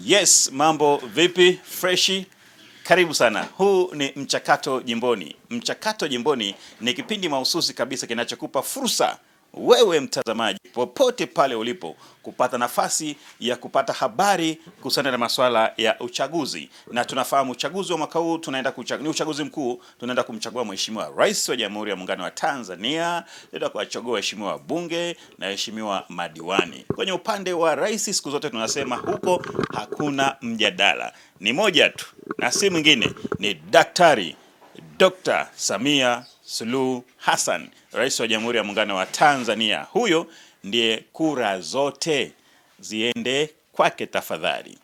Yes, mambo vipi? Freshi? Karibu sana. Huu ni Mchakato Jimboni. Mchakato Jimboni ni kipindi mahususi kabisa kinachokupa fursa wewe mtazamaji popote pale ulipo kupata nafasi ya kupata habari kuhusiana na masuala ya uchaguzi. Na tunafahamu uchaguzi wa mwaka huu ni uchaguzi mkuu, tunaenda kumchagua Mheshimiwa Rais wa Jamhuri ya Muungano wa Tanzania, tunaenda kuwachagua waheshimiwa bunge na waheshimiwa madiwani. Kwenye upande wa rais, siku zote tunasema huko hakuna mjadala. Ni moja tu, na si mwingine ni Daktari Dr. Samia Suluhu Hassan, Rais wa Jamhuri ya Muungano wa Tanzania. Huyo ndiye kura zote ziende kwake tafadhali.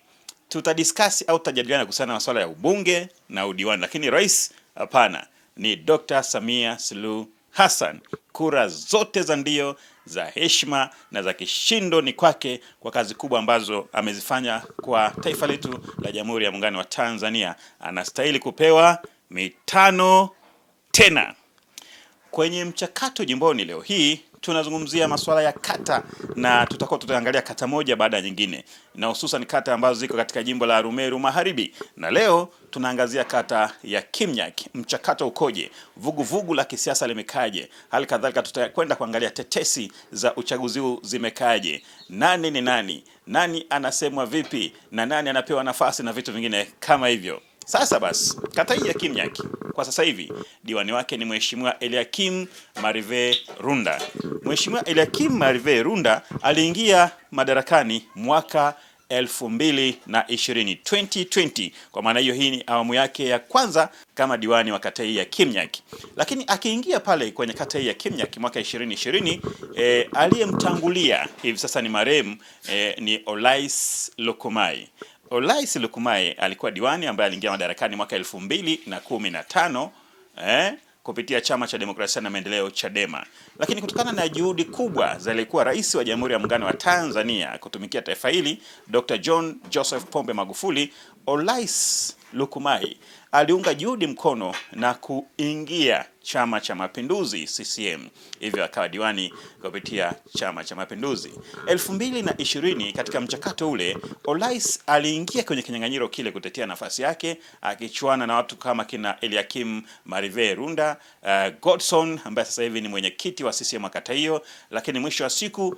Tutadiscuss au tutajadiliana kuhusiana na masuala ya ubunge na udiwani, lakini rais hapana, ni Dr. Samia Suluhu Hassan. Kura zote za ndio, za heshima na za kishindo ni kwake kwa kazi kubwa ambazo amezifanya kwa taifa letu la Jamhuri ya Muungano wa Tanzania. Anastahili kupewa mitano tena. Kwenye Mchakato Jimboni leo hii tunazungumzia masuala ya kata, na tutaangalia kata moja baada ya nyingine, na hususan kata ambazo ziko katika jimbo la Arumeru Magharibi. Na leo tunaangazia kata ya Kimnyak. Mchakato ukoje? Vuguvugu la kisiasa limekaje? Hali kadhalika tutakwenda kuangalia tetesi za uchaguzi huu zimekaje. Nani ni nani? Nani anasemwa vipi? Na nani anapewa nafasi na vitu vingine kama hivyo. Sasa basi, kata hii ya Kimnyak kwa sasa hivi diwani wake ni Mheshimiwa Eliakim Marive Runda. Mheshimiwa Eliakim Marive Runda aliingia madarakani mwaka 2020. Kwa maana hiyo hii ni awamu yake ya kwanza kama diwani wa kata hii ya Kimnyak. Lakini akiingia pale kwenye kata hii ya Kimnyak mwaka 2020, aliyemtangulia hivi sasa ni marehemu ni Olais Lukumai. Olais Lukumai alikuwa diwani ambaye aliingia madarakani mwaka 2015 kupitia Chama cha Demokrasia na Maendeleo Chadema. Lakini kutokana na juhudi kubwa za aliyekuwa rais wa Jamhuri ya Muungano wa Tanzania kutumikia taifa hili, Dr. John Joseph Pombe Magufuli, Olais Lukumai aliunga juhudi mkono na kuingia Chama cha Mapinduzi CCM. Hivyo akawa diwani kupitia Chama cha Mapinduzi. 2020 katika mchakato ule, Olais aliingia kwenye kinyang'anyiro kile kutetea nafasi yake, akichuana na watu kama kina Eliakim Marive Runda, Godson ambaye sasa hivi ni mwenyekiti wa CCM kata hiyo. Lakini mwisho wa siku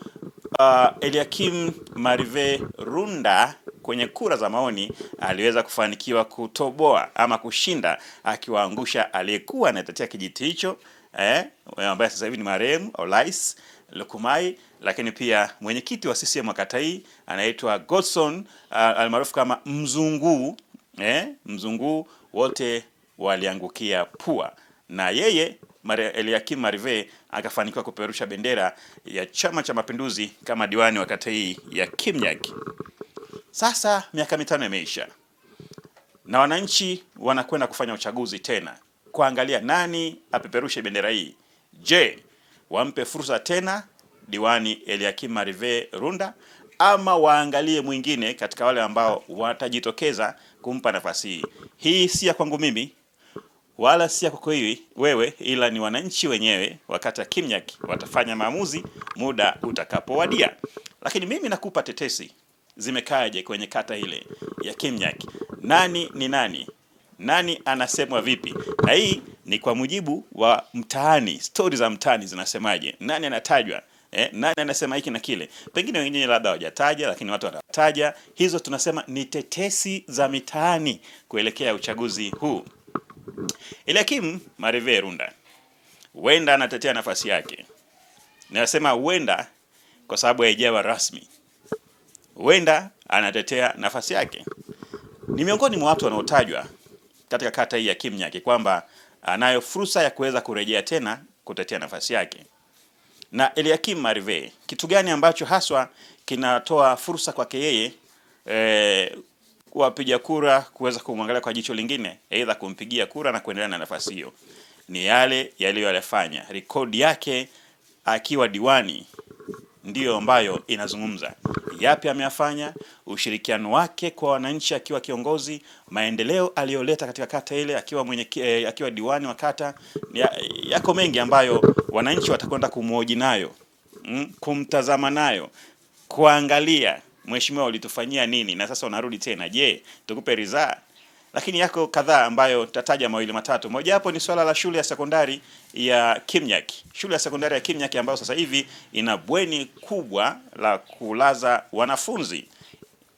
Eliakim Marive Runda kwenye kura za maoni aliweza kufanikiwa kutoboa ama kushinda, akiwaangusha aliyekuwa anatetea kijiti hicho ambaye sasa hivi ni marehemu Olais Lukumai. Lakini pia mwenyekiti wa CCM kata hii anaitwa Godson almaarufu kama Mzungu. Mzungu, wote waliangukia pua, na yeye Eliakim Marive akafanikiwa kupeperusha bendera ya Chama cha Mapinduzi kama diwani wa kata hii ya Kimnyak. Sasa miaka 5 imeisha na wananchi wanakwenda kufanya uchaguzi tena kuangalia nani apeperushe bendera hii. Je, wampe fursa tena diwani Eliakim Marive Runda ama waangalie mwingine katika wale ambao watajitokeza kumpa nafasi hii? Hii si ya kwangu mimi wala si ya kwako wewe, ila ni wananchi wenyewe wakati Kimnyak watafanya maamuzi muda utakapowadia. Lakini mimi nakupa tetesi zimekaje kwenye kata ile ya Kimnyak. Nani ni nani? Nani anasemwa vipi? Na hii ni kwa mujibu wa mtaani, story za mtaani zinasemaje? Nani anatajwa? Nani anasema hiki na kile? Pengine wengine labda hawajataja, lakini watu wanataja. Hizo tunasema ni tetesi za mitaani kuelekea uchaguzi huu. Eliakim Marive Runda huenda anatetea nafasi yake. Nasema huenda kwa sababu haijawa rasmi. Huenda anatetea nafasi yake. Ni miongoni mwa watu wanaotajwa katika kata hii ya Kimnyak kwamba anayo fursa ya kuweza kurejea tena kutetea nafasi yake. Na Eliakim Marive, kitu gani ambacho haswa kinatoa fursa kwake yeye wapiga kura kuweza kumwangalia kwa jicho lingine, aidha kumpigia kura na kuendelea na nafasi hiyo? Ni yale yaliyofanya. Rekodi yake akiwa diwani ndiyo ambayo inazungumza. Yapi ameyafanya, ushirikiano wake kwa wananchi akiwa kiongozi, maendeleo aliyoleta katika kata ile akiwa diwani wa kata. Yako mengi ambayo wananchi watakwenda kumhoji nayo, kumtazama nayo, kuangalia mheshimiwa ulitufanyia nini na sasa unarudi tena, je tukupe ridhaa? Lakini yako kadhaa ambayo tataja mawili matatu. Moja hapo ni swala la shule ya sekondari ya Kimnyak. Shule ya sekondari ya Kimnyak ambayo sasa hivi ina bweni kubwa la kulaza wanafunzi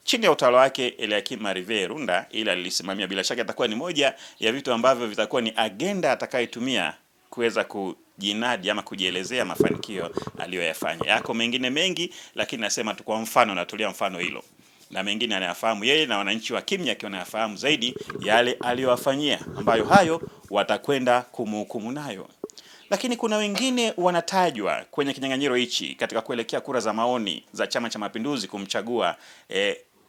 chini ya utawala wake Eliakim Marive Runda, ila alisimamia. Bila shaka atakuwa ni moja ya vitu ambavyo vitakuwa ni agenda atakayotumia kuweza kujinadi ama kujielezea mafanikio aliyoyafanya. Yako mengine mengi, lakini nasema tu kwa mfano, natolea mfano hilo, na mengine anayafahamu yeye na wananchi wa Kimnyak wanayafahamu zaidi yale aliyowafanyia, ambayo hayo watakwenda kumhukumu nayo. Lakini kuna wengine wanatajwa kwenye kinyang'anyiro hichi katika kuelekea kura za maoni za Chama cha Mapinduzi kumchagua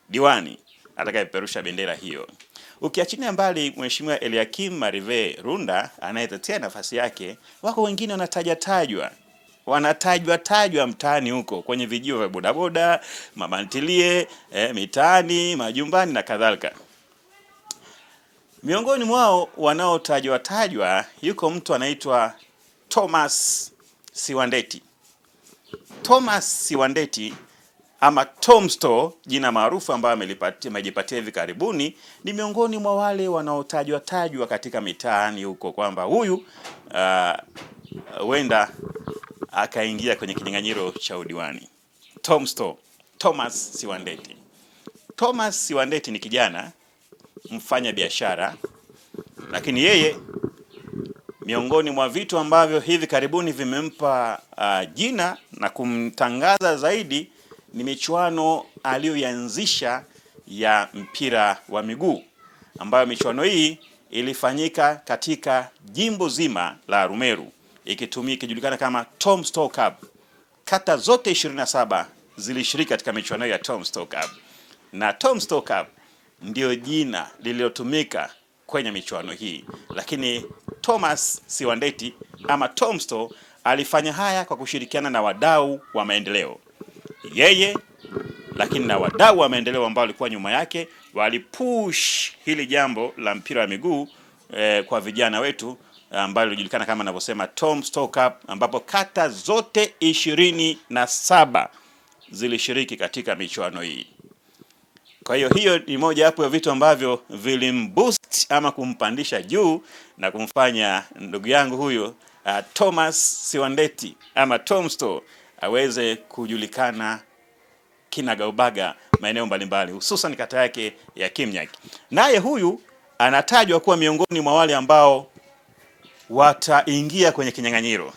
diwani atakayepeperusha bendera hiyo. Ukiachilia mbali Mheshimiwa Eliakim Marive Runda anayetetea nafasi yake, wako wengine wanatajwa mtaani huko kwenye vijio vya bodaboda, mamantilie, mitaani, majumbani na kadhalika. Miongoni mwao wanaotajwa yuko mtu anaitwa Thomas Siwandeti. Thomas Siwandeti ama Tomsto, jina maarufu ambayo amejipatia hivi karibuni, ni miongoni mwa wale wanaotajwa katika mitaani huko kwamba huyu huenda akaingia kwenye kinyang'anyiro cha udiwani. Tomsto, Thomas Siwandeti. Thomas Siwandeti ni kijana mfanya biashara, lakini yeye miongoni mwa vitu ambavyo hivi karibuni vimempa jina na kumtangaza zaidi ni michuano aliyoanzisha ya mpira wa miguu, ambayo michuano hii ilifanyika katika jimbo zima la Arumeru ikijulikana kama Tomsto Cup. Kata zote 27 zilishiriki katika michuano ya Tomsto Cup, na Tomsto Cup ndio jina lililotumika kwenye michuano hii. Lakini Thomas Siwandeti ama Tomsto alifanya haya kwa kushirikiana na wadau wa maendeleo. Yeye lakini na wadau wa maendeleo ambao walikuwa nyuma yake walipush hili jambo la mpira wa miguu kwa vijana wetu, ambalo lilijulikana kama ninavyosema Tomsto Cup, ambapo kata zote 27 zilishiriki katika michuano hii. Kwa hiyo ni moja hapo ya vitu ambavyo vilimboost ama kumpandisha juu na kumfanya ndugu yangu huyo Thomas Siwandeti ama Tomsto aweze kujulikana kinagaubaga maeneo mbalimbali, hususan kata yake ya Kimnyak. Naye huyu anatajwa kuwa miongoni mwa wale ambao wataingia kwenye kinyang'anyiro.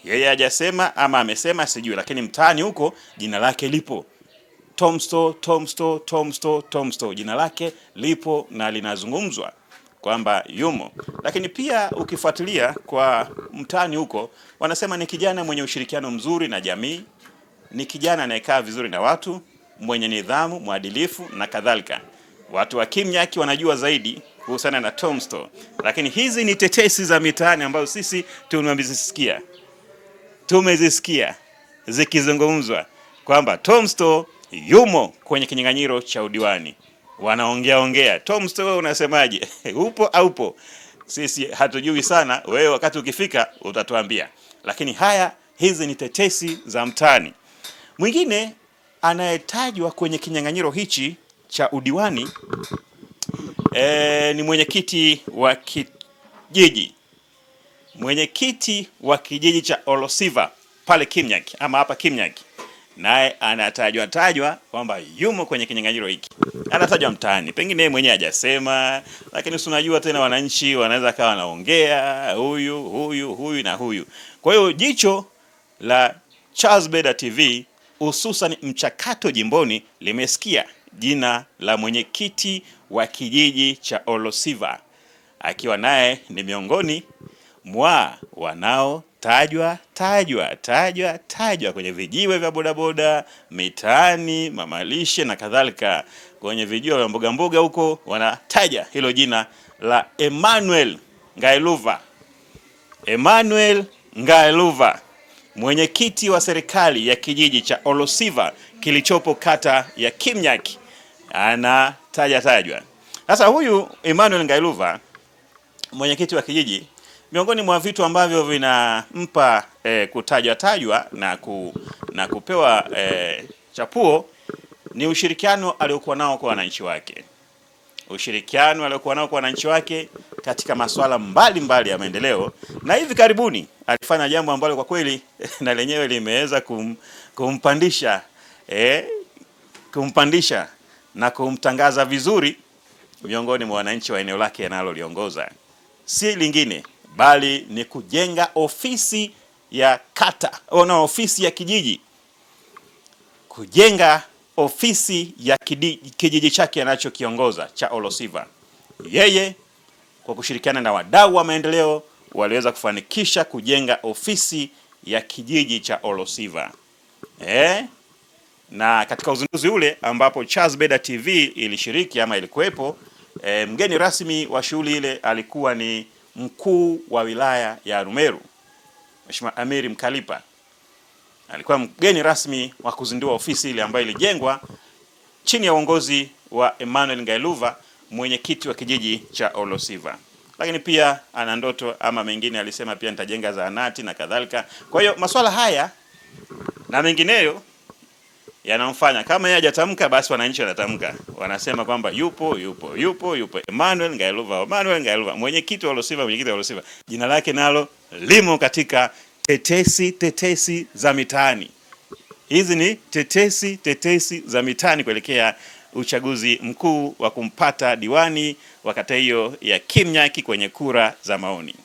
Yeye hajasema ama amesema sijui, lakini mtaani huko jina lake lipo. Tomsto, jina lake lipo na linazungumzwa kwamba yumo. Lakini pia ukifuatilia kwa mtaani huko, wanasema ni kijana mwenye ushirikiano mzuri na jamii, ni kijana anayekaa vizuri na watu, mwenye nidhamu, mwadilifu na kadhalika. Watu wa Kimnyak wanajua zaidi kuhusiana na Tomsto, lakini hizi ni tetesi za mitaani ambazo sisi tumezisikia zikizungumzwa kwamba Tomsto yumo kwenye kinyang'anyiro cha udiwani. Wanaongea. Tomsto, wewe unasemaje? Upo au upo? Sisi hatujui sana, wewe wakati ukifika utatuambia. Lakini hizi ni tetesi za mtaani. Mwingine anayetajwa kwenye kinyang'anyiro hichi cha udiwani ni mwenyekiti wa kijiji. Mwenyekiti wa kijiji cha Olosiva pale Kimnyak ama hapa Kimnyak, naye anatajwa kwamba yumo kwenye kinyang'anyiro hiki. Anatajwa mtaani, pengine yeye mwenyewe hajasema, lakini unajua tena wananchi wanaweza kawa wanaongea huyu na huyu. Kwa hiyo jicho la Charles Beda TV, hususan mchakato jimboni, limesikia jina la mwenyekiti wa kijiji cha Olosiva, akiwa naye ni miongoni mwa wanaotajwa kwenye vijiwe vya bodaboda, mitaani, mamalishe na kadhalika. Kwenye vijiwe vya mboga huko wanataja hilo jina la Emmanuel Ngailuva, mwenyekiti wa serikali ya kijiji cha Olosiva kilichopo kata ya Kimnyak, anatajwa. Sasa huyu Emmanuel Ngailuva, mwenyekiti wa kijiji, miongoni mwa vitu ambavyo vinampa kutajwa na kupewa chapuo ni ushirikiano aliokuwa nao kwa wananchi wake. Ushirikiano aliokuwa nao kwa wananchi wake katika masuala mbalimbali ya maendeleo, na hivi karibuni alifanya jambo ambalo kwa kweli na lenyewe limeweza kumpandisha na kumtangaza vizuri miongoni mwa wananchi wa eneo lake analoliongoza. Si lingine bali ni kujenga ofisi ya kata au ofisi ya kijiji, kujenga ofisi ya kijiji chake anachokiongoza cha Olosiva. Yeye kwa kushirikiana na wadau wa maendeleo waliweza kufanikisha kujenga ofisi ya kijiji cha Olosiva. Na katika uzinduzi ule ambapo Charles Beda TV ilishiriki ama ilikuwepo, mgeni rasmi wa shughuli ile alikuwa ni mkuu wa wilaya ya Arumeru, Mheshimiwa Amiri Mkalipa. Alikuwa mgeni rasmi wa kuzindua ofisi ile ambayo ilijengwa chini ya uongozi wa Emmanuel Ngailuva, mwenyekiti wa kijiji cha Olosiva. Lakini pia ana ndoto ama mengine alisema pia nitajenga zahanati na kadhalika. Kwa hiyo masuala haya na mengineyo yanamfanya kama yeye hajatamka basi wananchi wanatamka. Wanasema kwamba yupo Emmanuel Ngailuva, mwenyekiti wa Olosiva. Jina lake nalo limo katika tetesi za mitaani. Hizi ni tetesi za mitaani kuelekea uchaguzi mkuu wa kumpata diwani wa kata hiyo ya Kimnyaki kwenye kura za maoni.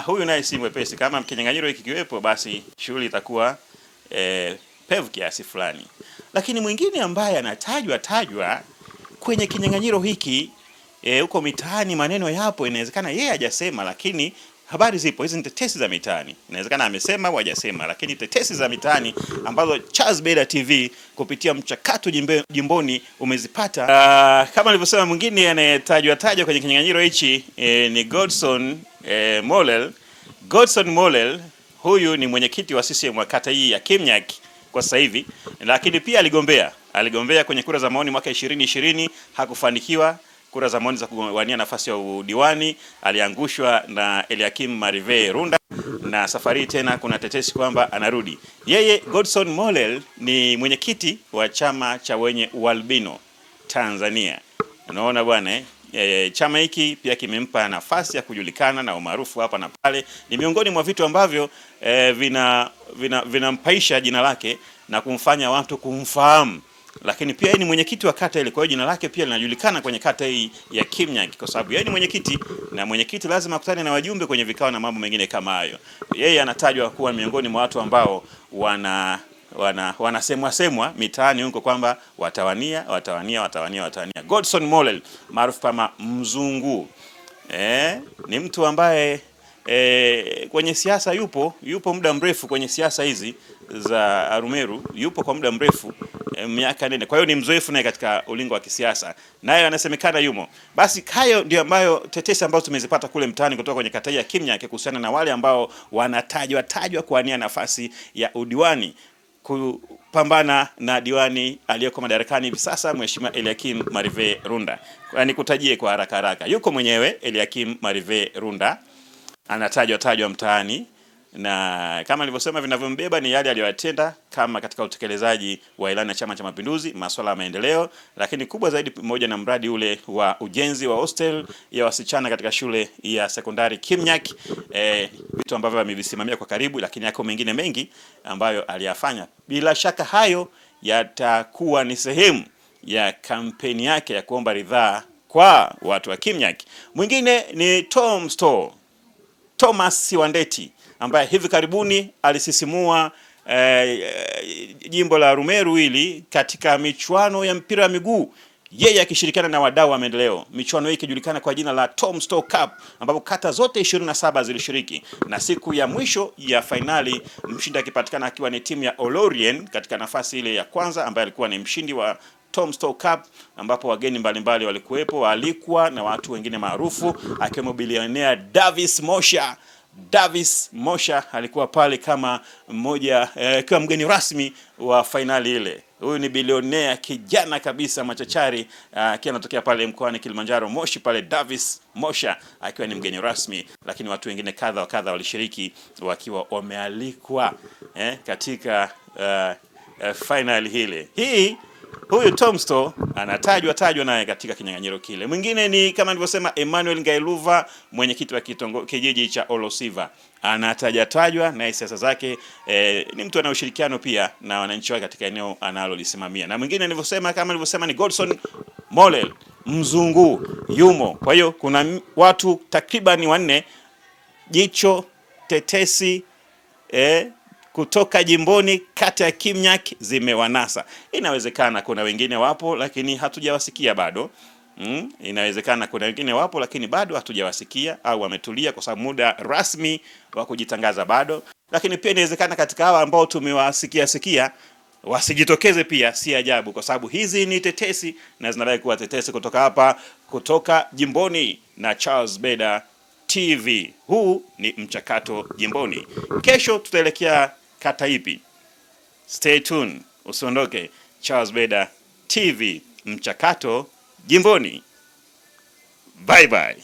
Huyu naye si mwepesi. Kama kinyang'anyiro hiki kiwepo, basi shughuli itakuwa pevu kiasi fulani. Lakini mwingine ambaye anatajwa kwenye kinyang'anyiro hiki huko mitaani, maneno yapo, inawezekana yeye hajasema lakini habari zipo. Hizi ni tetesi za mitaani. Inawezekana amesema au hajasema, lakini tetesi za mitaani ambazo Charles Beda TV kupitia mchakato jimboni umezipata. Kama nilivyosema, mwingine anayetajwa kwenye kinyang'anyiro hichi ni Godson Mollel. Godson Mollel huyu ni mwenyekiti wa CCM wa kata hii ya Kimnyaki kwa sasa hivi, lakini pia aligombea kwenye kura za maoni mwaka 2020, hakufanikiwa kura za maoni za kuwania nafasi ya udiwani, aliangushwa na Eliakim Marive Runda, na safari tena kuna tetesi kwamba anarudi. Yeye Godson Mollel ni mwenyekiti wa chama cha wenye ualbino Tanzania. Unaona bwana, chama hiki pia kimempa nafasi ya kujulikana na umaarufu hapa na pale. Ni miongoni mwa vitu ambavyo vinampaisha jina lake na kumfanya watu kumfahamu. Lakini pia yeye ni mwenyekiti wa kata ile, kwa hiyo jina lake pia linajulikana kwenye kata hii ya Kimnyaki kwa sababu yeye ni mwenyekiti, na mwenyekiti lazima akutane na wajumbe kwenye vikao na mambo mengine kama hayo. Yeye anatajwa kuwa miongoni mwa watu ambao wanasemwa mitaani huko kwamba watawania. Godson Mollel maarufu kama Mzungu. Ni mtu ambaye kwenye siasa yupo muda mrefu kwenye siasa hizi za Arumeru, yupo kwa muda mrefu, miaka nene. Kwa hiyo ni mzoefu naye katika ulingo wa kisiasa, naye anasemekana yumo. Basi hayo ndio ambayo tetesi ambazo tumezipata kule mtaani kutoka kwenye kata ya Kimnyaki kuhusiana na wale ambao wanatajwa kuania nafasi ya udiwani kupambana na diwani aliyeko madarakani hivi sasa, Mheshimiwa Eliakim Marive Runda. Nikutajie kwa haraka. Yuko mwenyewe Eliakim Marive Runda anatajwa mtaani, na kama nilivyosema vinavyombeba ni yale aliyotenda kama katika utekelezaji wa ilani ya Chama cha Mapinduzi, masuala ya maendeleo, lakini kubwa zaidi pamoja na mradi ule wa ujenzi wa hostel ya wasichana katika shule ya sekondari Kimnyaki, vitu ambavyo amevisimamia kwa karibu, lakini yako mengine mengi ambayo aliyafanya. Bila shaka hayo yatakuwa ni sehemu ya kampeni yake ya kuomba ridhaa kwa watu wa Kimnyaki. Mwingine ni Thomas Siwandeti ambaye hivi karibuni alisisimua jimbo la Arumeru hili katika michuano ya mpira wa miguu, yeye akishirikiana na wadau wa maendeleo. Michuano hii ikijulikana kwa jina la Tom Stow Cup, ambapo kata zote 27 zilishiriki, na siku ya mwisho ya finali mshindi akipatikana akiwa ni timu ya Olorien katika nafasi ile ya kwanza, ambaye alikuwa ni mshindi wa Tom Stow Cup, ambapo wageni mbalimbali walikuwepo, waalikwa na watu wengine maarufu akiwemo bilionea Davis Mosha alikuwa pale kama mmoja kama mgeni rasmi wa finali ile. Huyu ni bilionea kijana kabisa machachari, akiwa anatokea pale mkoani Kilimanjaro Moshi pale, Davis Mosha akiwa ni mgeni rasmi, lakini watu wengine kadha walishiriki wakiwa wamealikwa katika final hile. Huyu Tomsto anatajwa naye katika kinyang'anyiro kile. Mwingine ni kama nilivyosema Emmanuel Ngailuva, mwenyekiti wa kijiji cha Olosiva, anatajwa na siasa zake, ni mtu ana ushirikiano pia na wananchi wake katika eneo analolisimamia. Na mwingine kama nilivyosema ni Godson Mollel, mzungu yumo. Kwa hiyo kuna watu takriban 4 jicho tetesi kutoka jimboni kata ya Kimnyak zimewanasa. Inawezekana kuna wengine wapo lakini hatujawasikia bado. Inawezekana kuna wengine wapo lakini bado hatujawasikia au wametulia kwa sababu muda rasmi wa kujitangaza bado. Lakini pia inawezekana katika hawa ambao tumewasikia wasijitokeze pia, si ajabu kwa sababu hizi ni tetesi na zinadai kuwa tetesi kutoka jimboni na Charles Beda TV. Huu ni Mchakato Jimboni. Kesho tutaelekea kata ipi? Stay tuned, usiondoke. Charles Beda TV, Mchakato Jimboni. Bye bye.